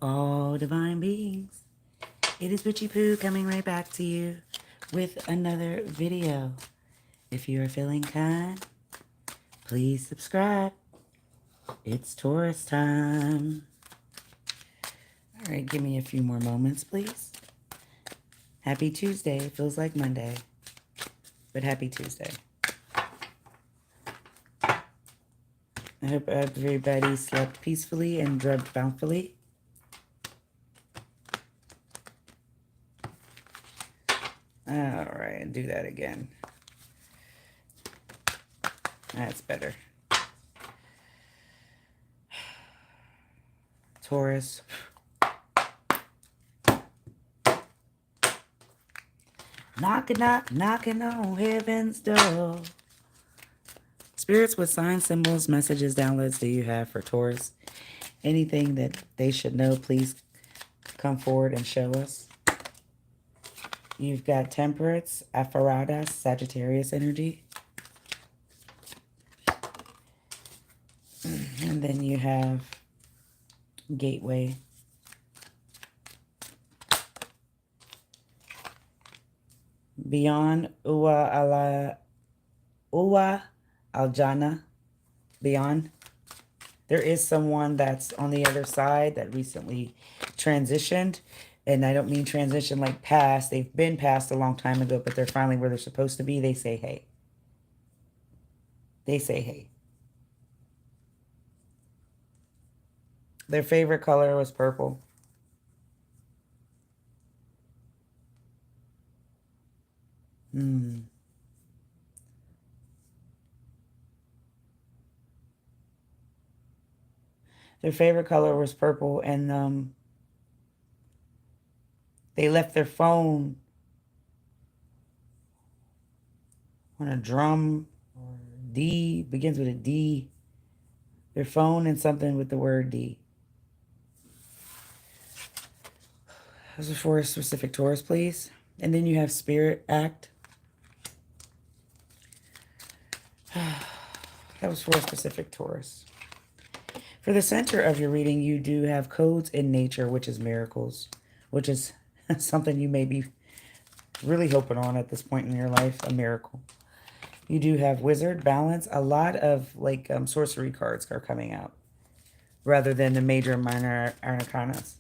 All divine beings. It is witchypoo coming right back to you with another video. If you are feeling kind, please subscribe. It's Taurus time. All right, give me a few more moments, please. Happy Tuesday. It feels like Monday, but happy Tuesday. I hope everybody slept peacefully and dreamt bountifully. All right, do that again. That's better. Taurus. Knocking on heaven's door. Spirits, what signs, symbols, messages, downloads do you have for Taurus? Anything that they should know, please come forward and show us. You've got Temperance, Aphrodite, Sagittarius energy. And then you have Gateway. Beyond Uwa Aljana. Beyond. There is someone that's on the other side that recently transitioned. And I don't mean transition like past. They've been passed a long time ago, but they're finally where they're supposed to be. They say, hey. They say, hey. Their favorite color was purple. Their favorite color was purple, and they left their phone on a drum, or D, begins with a D. Their phone and something with the word D. Those are for a specific Taurus, please. And then you have Spirit Act. That was for a specific Taurus. For the center of your reading, you do have codes in nature, which is miracles, which is something you may be really hoping on at this point in your life, a miracle. You do have Wizard, Balance. A lot of like sorcery cards are coming out rather than the major and minor arcanas,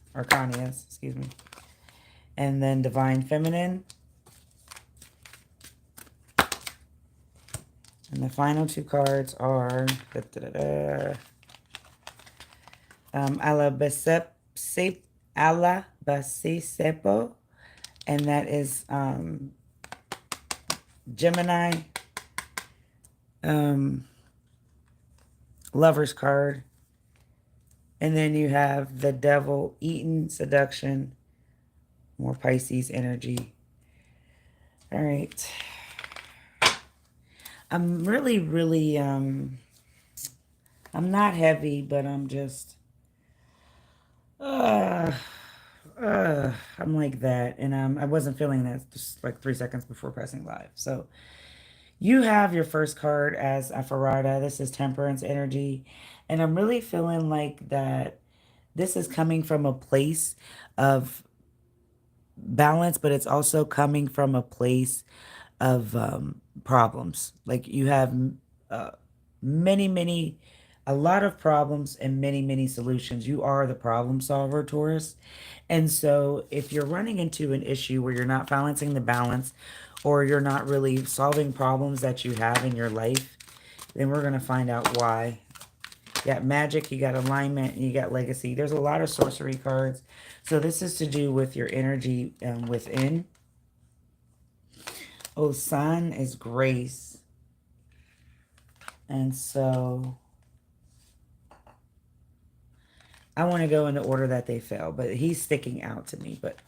excuse me. And then Divine Feminine. And the final two cards are Alabacepo, and that is Gemini, Lover's card. And then you have the Devil, Eaten, Seduction, more Pisces energy. All right. I'm really, I'm not heavy, but I'm just, I'm like that. And I wasn't feeling that just like 3 seconds before pressing live. So you have your first card as Aphrodite. This is Temperance energy. And I'm really feeling like that this is coming from a place of balance, but it's also coming from a place of problems. Like you have a lot of problems and many solutions. You are the problem solver, Taurus. And so if you're running into an issue where you're not balancing the balance, or you're not really solving problems that you have in your life, then we're going to find out why. You got magic, you got alignment, and you got legacy. There's a lot of sorcery cards. So this is to do with your energy within. Oh, Sun is grace. And so I want to go in the order that they fell, but he's sticking out to me. But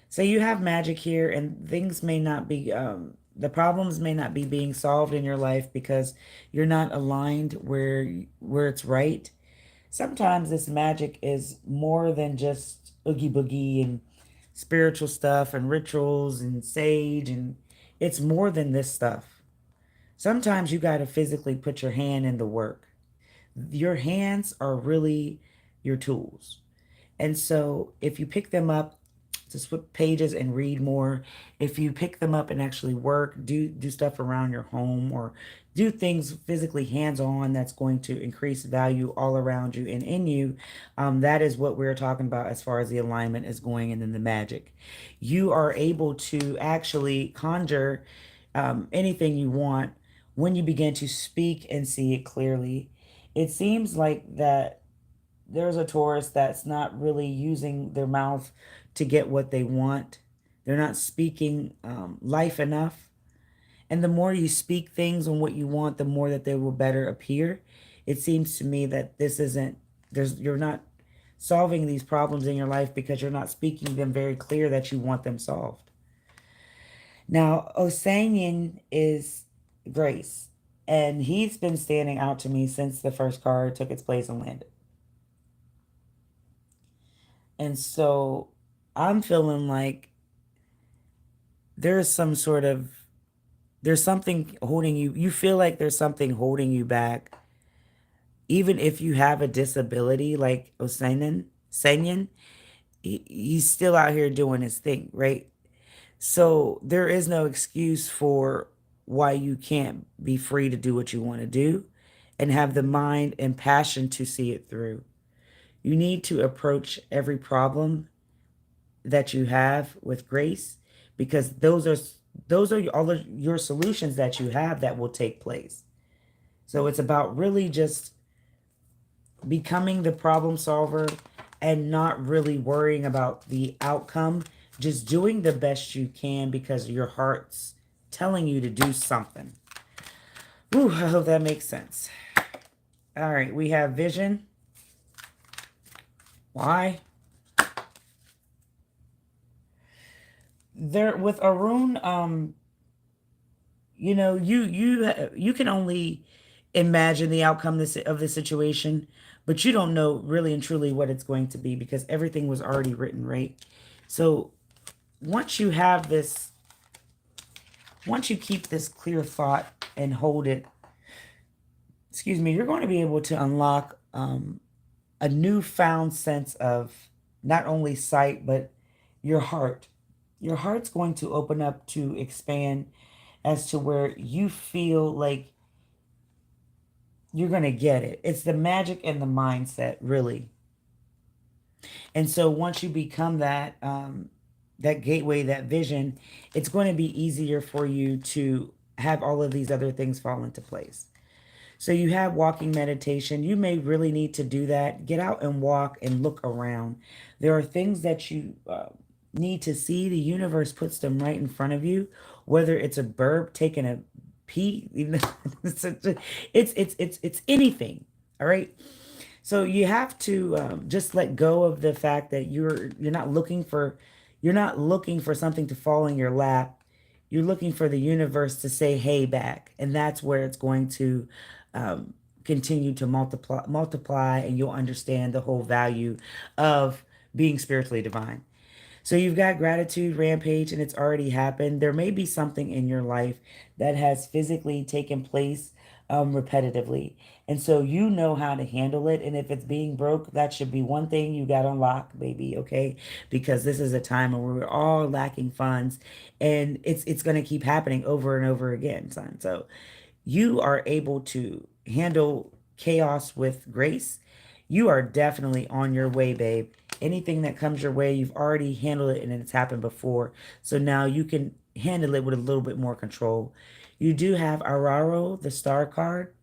so you have magic here, and things may not be, the problems may not be being solved in your life because you're not aligned where it's right. Sometimes this magic is more than just oogie boogie and spiritual stuff and rituals and sage, and it's more than this stuff. Sometimes you got to physically put your hand in the work. Your hands are really your tools. And so if you pick them up, to flip pages and read more, if you pick them up and actually work, do stuff around your home, or do things physically hands-on that's going to increase value all around you and in you, that is what we're talking about as far as the alignment is going, and then the magic. You are able to actually conjure anything you want when you begin to speak and see it clearly. It seems like that there's a Taurus that's not really using their mouth to get what they want. They're not speaking life enough. And the more you speak things on what you want, the more that they will better appear. It seems to me that this isn't, you're not solving these problems in your life because you're not speaking them very clear that you want them solved. Now, Osanian is Grace, and he's been standing out to me since the first card took its place and landed. And so I'm feeling like there's some sort of, there's something holding you. You feel like there's something holding you back. Even if you have a disability like Osanyan, he's still out here doing his thing, right? So there is no excuse for why you can't be free to do what you want to do and have the mind and passion to see it through. You need to approach every problem that you have with grace, because those are all of your solutions that you have that will take place. So it's about really just becoming the problem solver and not really worrying about the outcome, just doing the best you can because your heart's telling you to do something. Ooh, I hope that makes sense. All right, we have vision. Why? There with Arun, you know, you can only imagine the outcome of the situation, but you don't know really and truly what it's going to be because everything was already written, right? So once you have this, once you keep this clear thought and hold it, excuse me, you're going to be able to unlock a newfound sense of not only sight, but your heart. Your heart's going to open up to expand as to where you feel like you're going to get it. It's the magic and the mindset, really. And so once you become that, that gateway, that vision, it's going to be easier for you to have all of these other things fall into place. So you have walking meditation. You may really need to do that. Get out and walk and look around. There are things that you need to see. The universe puts them right in front of you, whether it's a bird taking a pee. It's anything. All right. So you have to just let go of the fact that you're not looking for something to fall in your lap. You're looking for the universe to say hey back, and that's where it's going to continue to multiply, and you'll understand the whole value of being spiritually divine. So you've got gratitude rampage, and it's already happened. There may be something in your life that has physically taken place repetitively. And so you know how to handle it. And if it's being broke, that should be one thing you got on lock, baby, okay? Because this is a time where we're all lacking funds, and it's going to keep happening over and over again, son. So you are able to handle chaos with grace. You are definitely on your way, babe. Anything that comes your way, you've already handled it and it's happened before. So now you can handle it with a little bit more control. You do have Araro, the star card.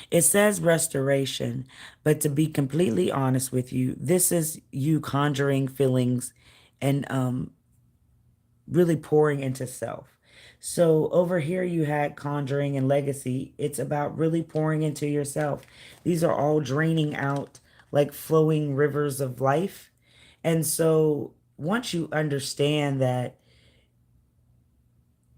It says restoration, but to be completely honest with you, this is you conjuring feelings and really pouring into self. So over here you had conjuring and legacy. It's about really pouring into yourself. These are all draining out like flowing rivers of life. And so once you understand that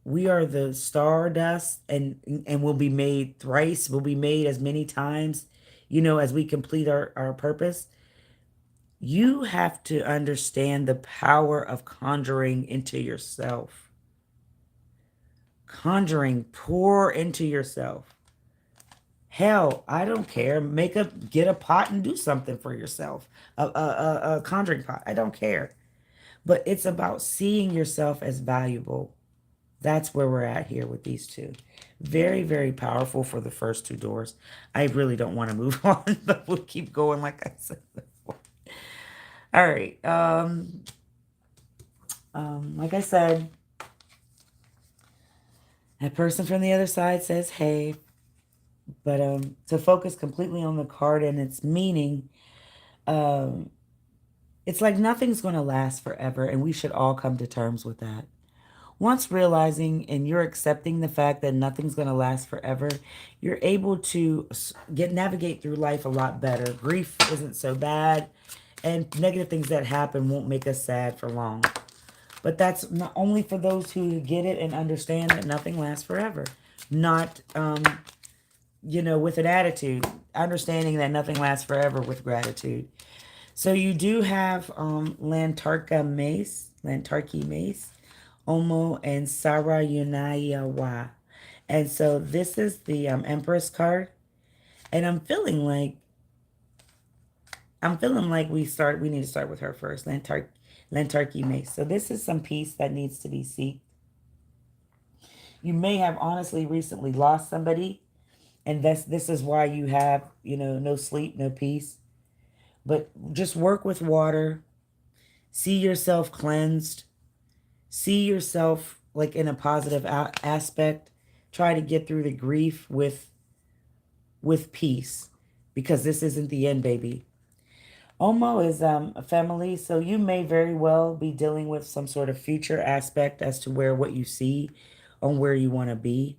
we are the stardust, and will be made thrice, will be made as many times, you know, as we complete our purpose, you have to understand the power of conjuring into yourself. Conjuring, pour into yourself. Hell, I don't care. Get a pot and do something for yourself. A conjuring pot. I don't care. But it's about seeing yourself as valuable. That's where we're at here with these two. Very, very powerful for the first two doors. I really don't want to move on, but we'll keep going like I said before. All right. Like I said, that person from the other side says, hey, but to focus completely on the card and its meaning, um, it's like nothing's going to last forever, and we should all come to terms with that. Once realizing and you're accepting the fact that nothing's going to last forever, you're able to navigate through life a lot better. Grief isn't so bad, and negative things that happen won't make us sad for long. But that's not only for those who get it and understand that nothing lasts forever. Not, with an attitude, understanding that nothing lasts forever with gratitude. So you do have Lantarki Mace, Omo, and Sarayunayawa. And so this is the Empress card. And I'm feeling like we need to start with her first. Lantarki Mace. So this is some peace that needs to be sought. You may have honestly recently lost somebody, and this is why you have, no sleep, no peace. But just work with water. See yourself cleansed. See yourself like in a positive aspect. Try to get through the grief with peace, because this isn't the end, baby. Omo is a family, so you may very well be dealing with some sort of future aspect as to what you see on where you want to be.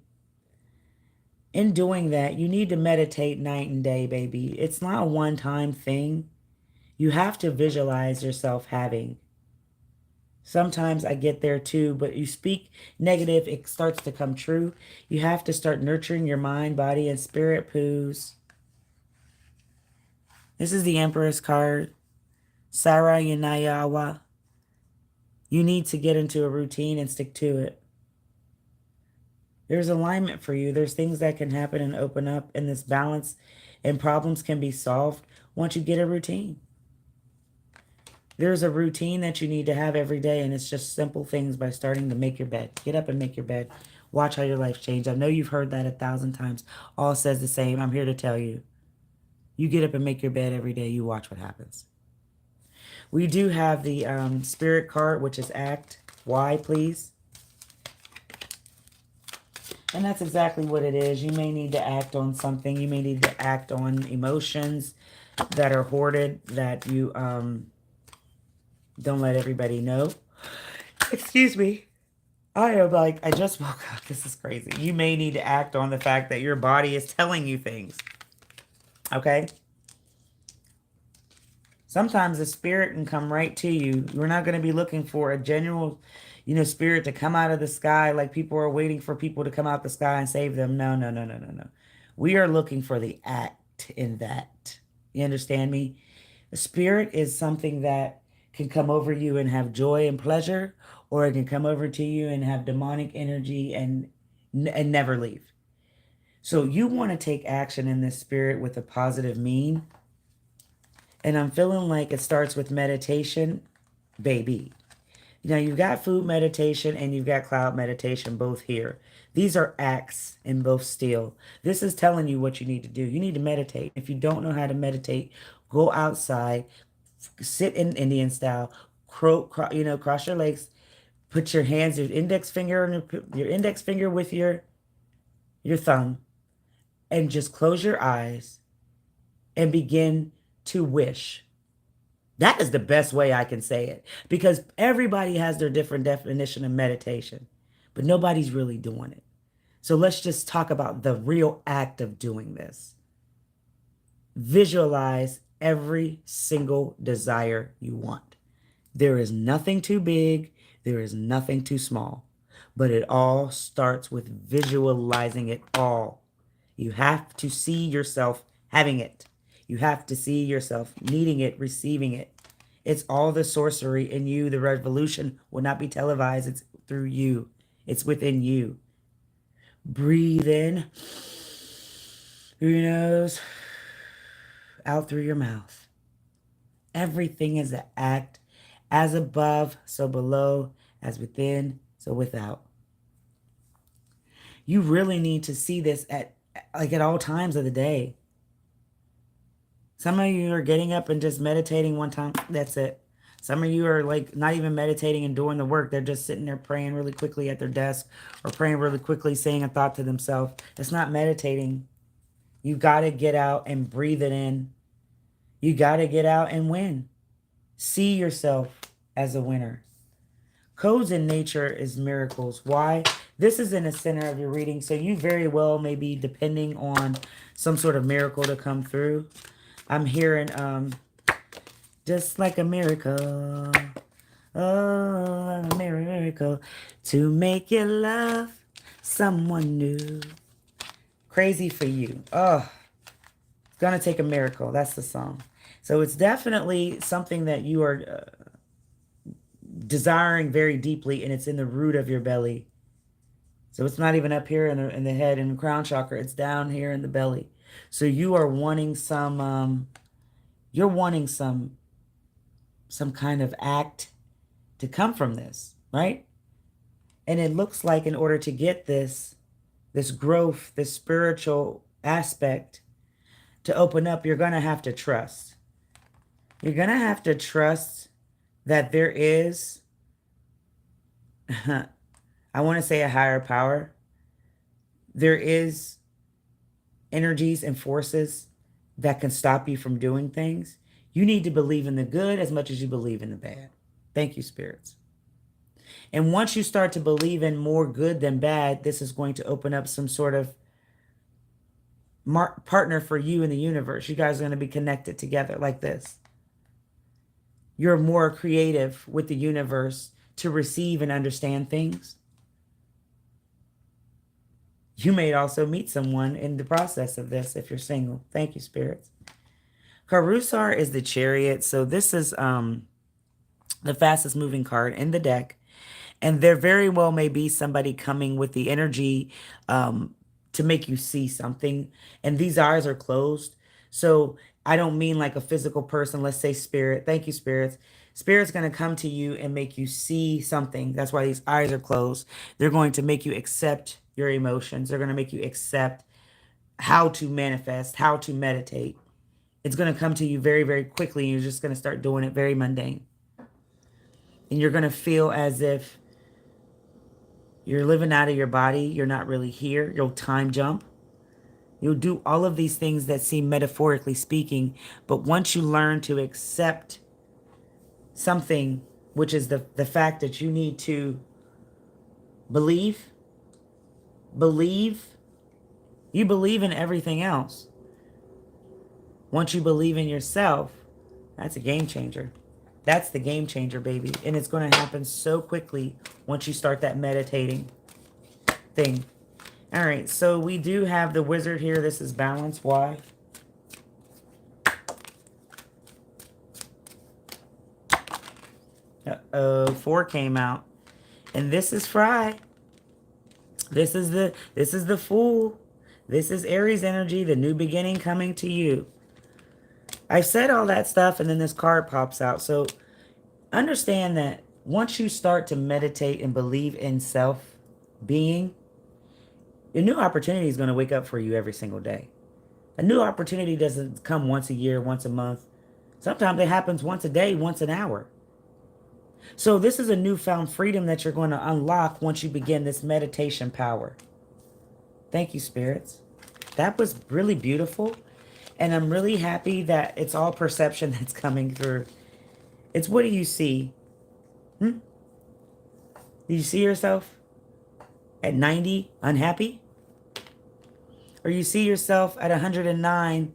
In doing that, you need to meditate night and day, baby. It's not a one-time thing. You have to visualize yourself having. Sometimes I get there too, but you speak negative, it starts to come true. You have to start nurturing your mind, body, and spirit, poos. This is the Empress card. Sarah Yunayawa. You need to get into a routine and stick to it. There's alignment for you. There's things that can happen and open up, and this balance and problems can be solved once you get a routine. There's a routine that you need to have every day, and it's just simple things by starting to make your bed. Get up and make your bed. Watch how your life changes. I know you've heard that 1,000 times. All says the same. I'm here to tell you. You get up and make your bed every day. You watch what happens. We do have the Spirit card, which is Act. Why, please? And that's exactly what it is. You may need to act on something. You may need to act on emotions that are hoarded that you don't let everybody know. Excuse me. I just woke up. This is crazy. You may need to act on the fact that your body is telling you things. Okay? Sometimes the spirit can come right to you. You're not going to be looking for a genuine, spirit to come out of the sky like people are waiting for people to come out the sky and save them. No, no, no, no, no, no. We are looking for the act in that. You understand me? The spirit is something that can come over you and have joy and pleasure, or it can come over to you and have demonic energy and never leave. So you want to take action in this spirit with a positive mean. And I'm feeling like it starts with meditation, baby. Now you've got food meditation and you've got cloud meditation both here. These are acts in both steel. This is telling you what you need to do. You need to meditate. If you don't know how to meditate, go outside, sit in Indian style, cross your legs, put your hands, your index finger with your thumb, and just close your eyes and begin to wish. That is the best way I can say it, because everybody has their different definition of meditation, but nobody's really doing it. So let's just talk about the real act of doing this. Visualize every single desire you want. There is nothing too big. There is nothing too small, but it all starts with visualizing it all. You have to see yourself having it. You have to see yourself needing it, receiving it. It's all the sorcery in you. The revolution will not be televised. It's through you. It's within you. Breathe in Through your nose, out through your mouth. Everything is an act. As above, so below. As within, so without. You really need to see this at all times of the day. Some of you are getting up and just meditating one time. That's it. Some of you are like not even meditating and doing the work. They're just sitting there praying really quickly at their desk or praying really quickly, saying a thought to themselves. It's not meditating. You got to get out and breathe it in. You got to get out and win. See yourself as a winner. Codes in nature is miracles. Why? This is in the center of your reading, so you very well may be depending on some sort of miracle to come through. I'm hearing just like a miracle. Oh, a miracle to make you love someone new. Crazy for you. Oh, it's gonna take a miracle. That's the song. So it's definitely something that you are desiring very deeply, and it's in the root of your belly. So it's not even up here in the head and the crown chakra. It's down here in the belly. So you are wanting some, you're wanting some kind of act to come from this, right? And it looks like in order to get this growth, this spiritual aspect to open up, you're going to have to trust. You're going to have to trust that there is, I want to say a higher power. There is energies and forces that can stop you from doing things. You need to believe in the good as much as you believe in the bad. Thank you, spirits. And once you start to believe in more good than bad, this is going to open up some sort of partner for you in the universe. You guys are going to be connected together like this. You're more creative with the universe to receive and understand things. You may also meet someone in the process of this if you're single. Thank you, spirits. Karusar is the Chariot. So this is the fastest moving card in the deck. And there very well may be somebody coming with the energy to make you see something. And these eyes are closed. So I don't mean like a physical person. Let's say spirit. Thank you, spirits. Spirit's going to come to you and make you see something. That's why these eyes are closed. They're going to make you accept your emotions. They're going to make you accept how to manifest, how to meditate. It's going to come to you very, very quickly. And you're just going to start doing it very mundane. And you're going to feel as if you're living out of your body. You're not really here. You'll time jump. You'll do all of these things that seem metaphorically speaking. But once you learn to accept something, which is the fact that you need to believe, you believe in everything else. Once you believe in yourself, that's a game changer. That's the game changer, baby. And it's going to happen so quickly once you start that meditating thing. All right, so we do have the wizard here. This is balance. Why? Uh-oh, 4 came out. And this is Fry. This is the Fool. This is Aries energy, the new beginning coming to you. I've said all that stuff, and then this card pops out. So understand that once you start to meditate and believe in self-being, a new opportunity is going to wake up for you every single day. A new opportunity doesn't come once a year, once a month. Sometimes it happens once a day, once an hour. So this is a newfound freedom that you're going to unlock once you begin this meditation power. Thank you, spirits. That was really beautiful. And I'm really happy that it's all perception that's coming through. It's what do you see? Do you see yourself at 90 unhappy? Or you see yourself at 109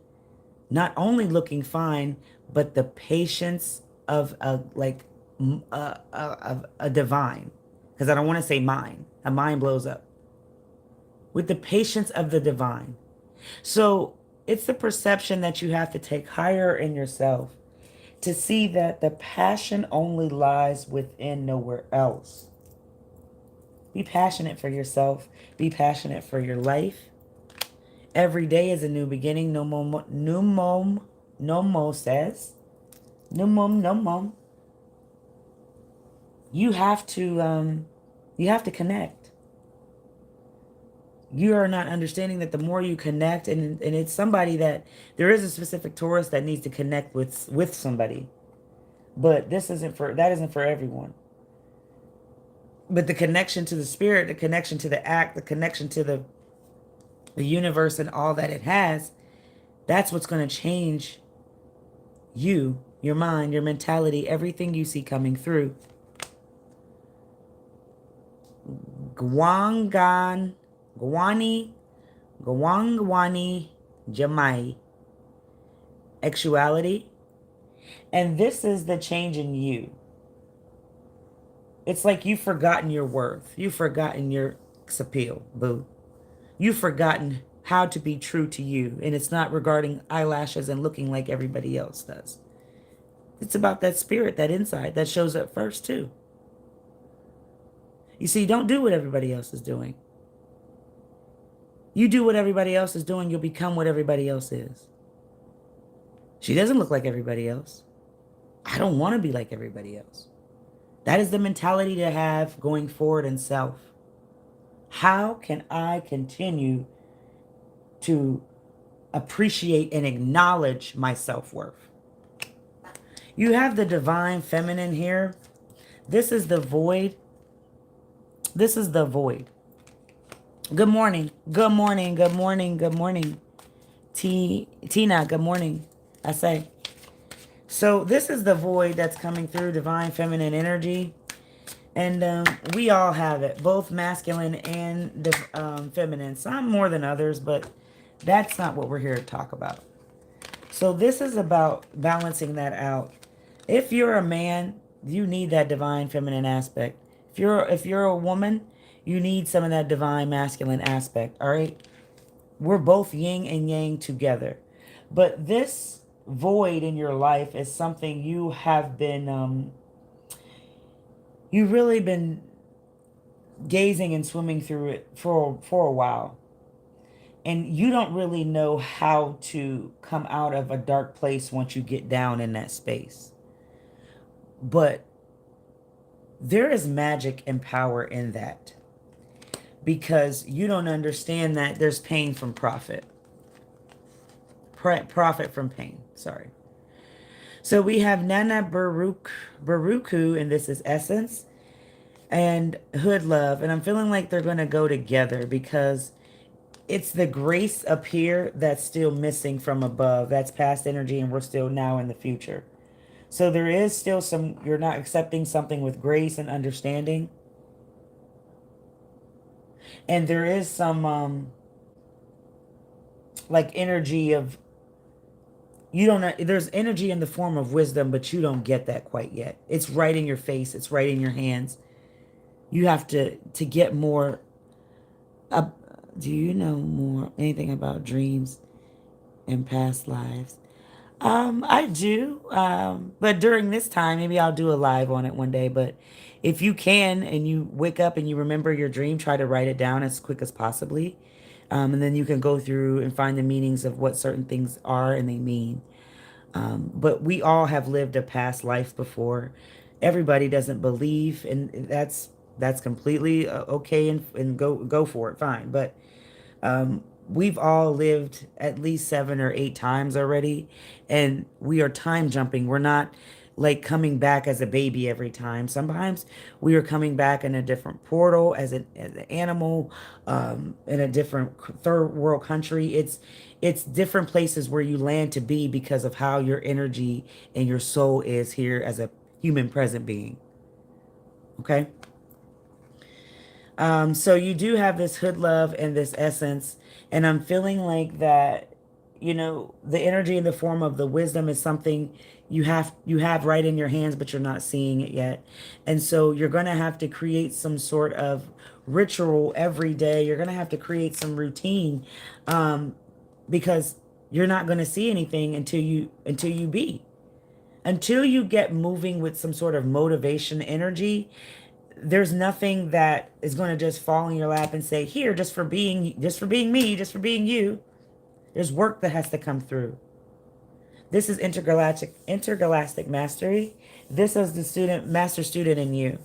not only looking fine, but the patience of a divine. Because I don't want to say mind. A mind blows up. With the patience of the divine. So it's the perception that you have to take higher in yourself to see that the passion only lies within, nowhere else. Be passionate for yourself. Be passionate for your life. Every day is a new beginning. No mo says. No mom. You have to connect. You are not understanding that the more you connect, and it's somebody that there is a specific Taurus that needs to connect with somebody, but that isn't for everyone. But the connection to the spirit, the connection to the act, the connection to the universe and all that it has, that's what's going to change you, your mind, your mentality, everything you see coming through. Gwani, Gwangwani, Jamai, actuality. And this is the change in you. It's like you've forgotten your worth. You've forgotten your appeal, boo. You've forgotten how to be true to you. And it's not regarding eyelashes and looking like everybody else does. It's about that spirit, that inside, that shows up first, too. You see, don't do what everybody else is doing. You do what everybody else is doing, you'll become what everybody else is. She doesn't look like everybody else. I don't want to be like everybody else. That is the mentality to have going forward in self. How can I continue to appreciate and acknowledge my self-worth? You have the divine feminine here. This is the void. This is the void. Good morning. Good morning. Good morning. Good morning. Tina, good morning. I say. So this is the void that's coming through, divine feminine energy. And we all have it, both masculine and feminine. Some more than others, but that's not what we're here to talk about. So this is about balancing that out. If you're a man, you need that divine feminine aspect. If you're a woman, you need some of that divine masculine aspect, all right? We're both yin and yang together. But this void in your life is something you have been, you've really been gazing and swimming through it for a while. And you don't really know how to come out of a dark place once you get down in that space. But there is magic and power in that. Because you don't understand that there's pain from profit. Profit from pain. Sorry. So we have Nana Baruku, and this is Essence, and Hood Love. And I'm feeling like they're going to go together because it's the grace up here that's still missing from above. That's past energy, and we're still now in the future. So there is still some, you're not accepting something with grace and understanding. And there is some, like energy of, you don't know, there's energy in the form of wisdom, but you don't get that quite yet. It's right in your face. It's right in your hands. You have to get more. Do you know anything about dreams and past lives? I do. But during this time, maybe I'll do a live on it one day. But if you can, and you wake up and you remember your dream, try to write it down as quick as possibly. And then you can go through and find the meanings of what certain things are and they mean. But we all have lived a past life before. Everybody doesn't believe, and that's completely okay, and go for it, fine. But we've all lived at least 7 or 8 times already, and we are time jumping. We're not like coming back as a baby every time. Sometimes we are coming back in a different portal as an animal, in a different third world country. It's different places where you land to be because of how your energy and your soul is here as a human present being. Okay? So you do have this Hood Love and this Essence, and I'm feeling like that, the energy in the form of the wisdom is something you have right in your hands, but you're not seeing it yet. And so you're going to have to create some sort of ritual every day. You're going to have to create some routine, because you're not going to see anything until you get moving with some sort of motivation energy. There's nothing that is going to just fall in your lap and say, here, just for being me, just for being you. There's work that has to come through. This is intergalactic mastery. This is the master student in you.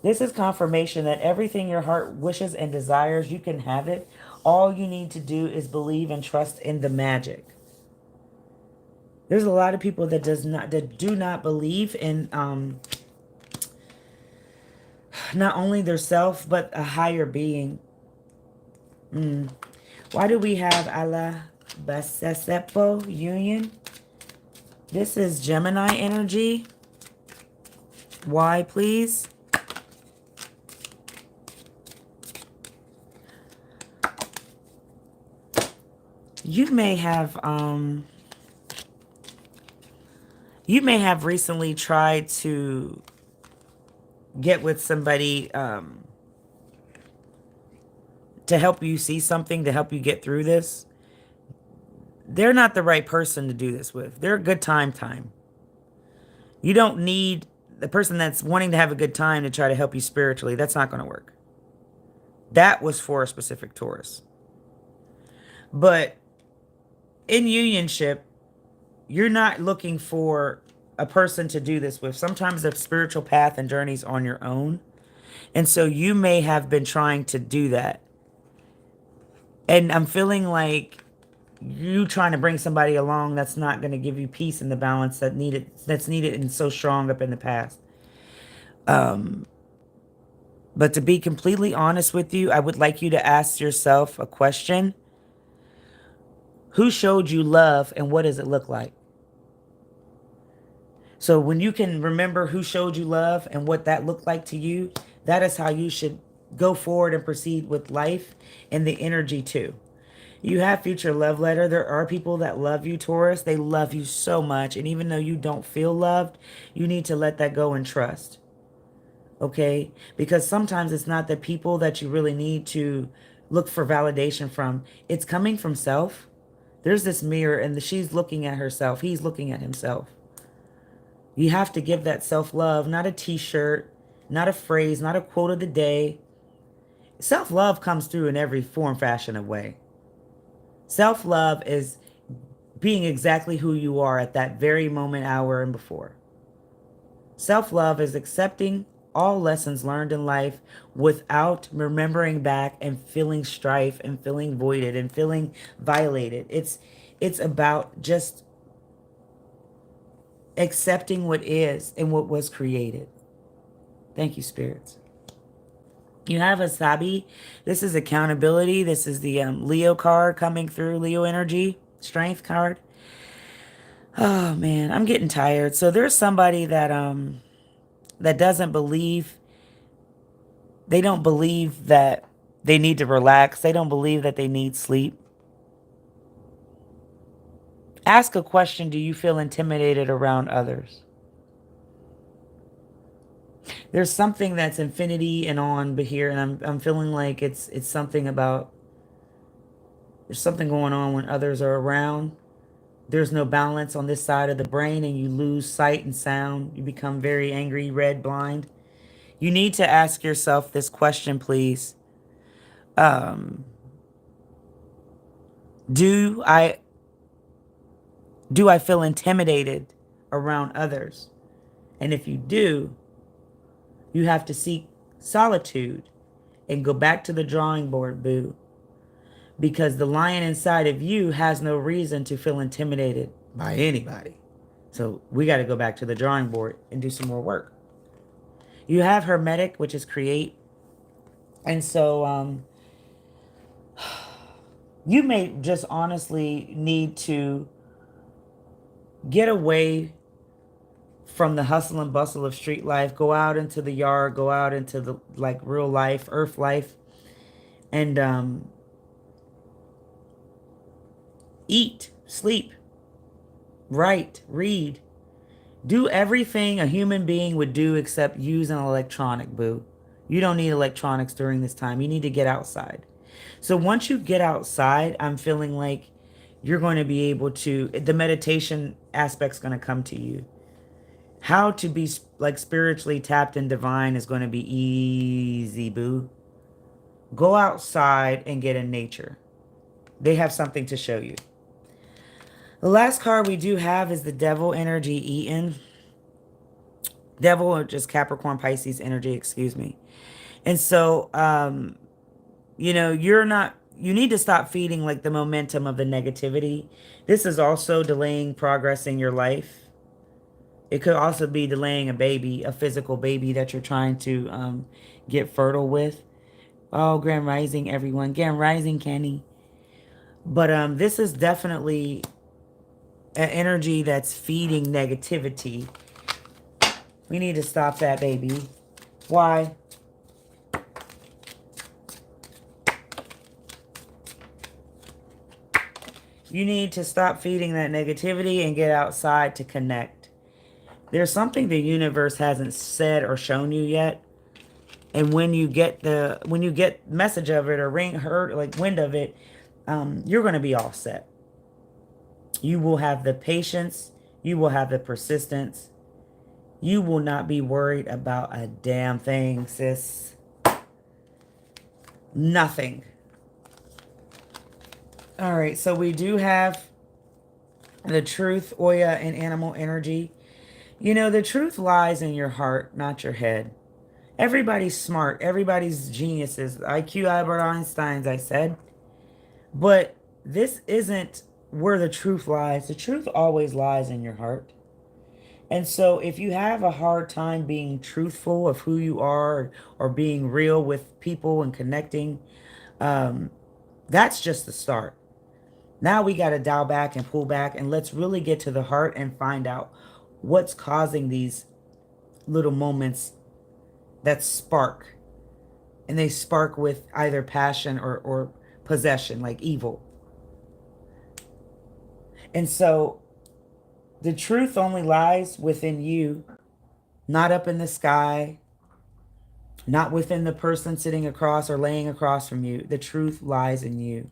This is confirmation that everything your heart wishes and desires, you can have it. All you need to do is believe and trust in the magic. There's a lot of people that do not believe in not only their self but a higher being. Why do we have Allah Basesepo union? This is Gemini energy. Why, please? You may have recently tried to get with somebody to help you see something, to help you get through this. They're not the right person to do this with. They're a good time. You don't need the person that's wanting to have a good time to try to help you spiritually. That's not going to work. That was for a specific Taurus. But in unionship, you're not looking for a person to do this with. Sometimes the spiritual path and journeys on your own. And so you may have been trying to do that. And I'm feeling like you trying to bring somebody along that's not going to give you peace and the balance that's needed and so strong up in the past. But to be completely honest with you, I would like you to ask yourself a question. Who showed you love and what does it look like? So when you can remember who showed you love and what that looked like to you, that is how you should go forward and proceed with life and the energy too. You have future love letter. There are people that love you, Taurus. They love you so much. And even though you don't feel loved, you need to let that go and trust. Okay? Because sometimes it's not the people that you really need to look for validation from. It's coming from self. There's this mirror and she's looking at herself. He's looking at himself. You have to give that self-love, not a t-shirt, not a phrase, not a quote of the day. Self-love comes through in every form, fashion, and way. Self-love is being exactly who you are at that very moment, hour, and before. Self-love is accepting all lessons learned in life without remembering back and feeling strife and feeling voided and feeling violated. It's about just accepting what is and what was created. Thank you, spirits. You have a Sabi. This is accountability. This is the Leo card coming through, Leo energy, strength card. Oh, man, I'm getting tired. So there's somebody that that doesn't believe, they don't believe that they need to relax. They don't believe that they need sleep. Ask a question. Do you feel intimidated around others? There's something that's infinity and on here, and I'm feeling like it's something about, there's something going on when others are around. There's no balance on this side of the brain and you lose sight and sound. You become very angry, red, blind. You need to ask yourself this question, please. Do I feel intimidated around others? And if you do, you have to seek solitude and go back to the drawing board, boo. Because the lion inside of you has no reason to feel intimidated by anybody. So we got to go back to the drawing board and do some more work. You have hermetic, which is create. And so you may just honestly need to get away from the hustle and bustle of street life. Go out into the yard. Go out into the like real life, earth life. And eat, sleep, write, read. Do everything a human being would do except use an electronic, boo. You don't need electronics during this time. You need to get outside. So once you get outside, I'm feeling like you're going to be able to, the meditation aspect's going to come to you. How to be like spiritually tapped and divine is going to be easy, boo. Go outside and get in nature. They have something to show you. The last card we do have is the Devil energy eaten. Devil, or just Capricorn Pisces energy, excuse me. And so, you know, you need to stop feeding like the momentum of the negativity. This is also delaying progress in your life. It could also be delaying a baby, a physical baby that you're trying to get fertile with. Oh, Grand Rising, everyone. Grand Rising, Kenny. But this is definitely an energy that's feeding negativity. We need to stop that, baby. Why? You need to stop feeding that negativity and get outside to connect. There's something the universe hasn't said or shown you yet. And when you get message of it or heard like wind of it, you're going to be all set. You will have the patience. You will have the persistence. You will not be worried about a damn thing, sis. Nothing. All right, so we do have the truth, Oya, and animal energy. You know, the truth lies in your heart, not your head. Everybody's smart. Everybody's geniuses. IQ Albert Einstein's, I said. But this isn't where the truth lies. The truth always lies in your heart. And so if you have a hard time being truthful of who you are or being real with people and connecting, that's just the start. Now we got to dial back and pull back, and let's really get to the heart and find out what's causing these little moments that spark. And they spark with either passion or possession, like evil. And so the truth only lies within you, not up in the sky, not within the person sitting across or laying across from you. The truth lies in you.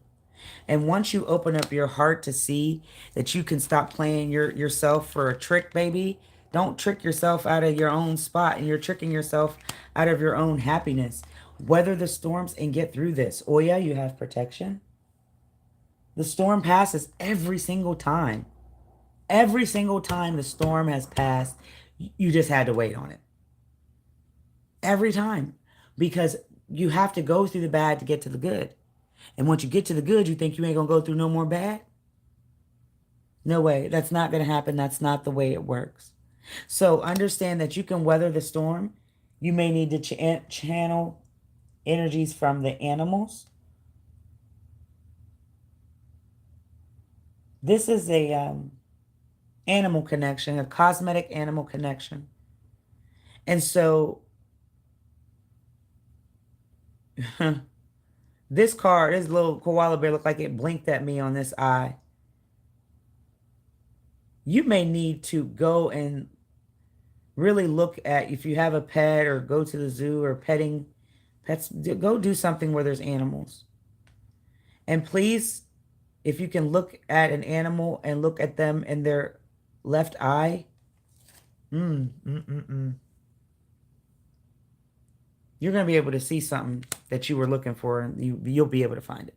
And once you open up your heart to see that you can stop playing yourself for a trick, baby, don't trick yourself out of your own spot, and you're tricking yourself out of your own happiness. Weather the storms and get through this. Oh yeah, you have protection. The storm passes every single time. Every single time the storm has passed, you just had to wait on it. Every time. Because you have to go through the bad to get to the good. And once you get to the good, you think you ain't going to go through no more bad? No way. That's not going to happen. That's not the way it works. So understand that you can weather the storm. You may need to channel energies from the animals. This is a animal connection, a cosmetic animal connection. And so this card, this little koala bear looked like it blinked at me on this eye. You may need to go and really look at, if you have a pet or go to the zoo or petting pets, go do something where there's animals. And please, if you can look at an animal and look at them in their left eye, you're going to be able to see something that you were looking for, and you'll be able to find it.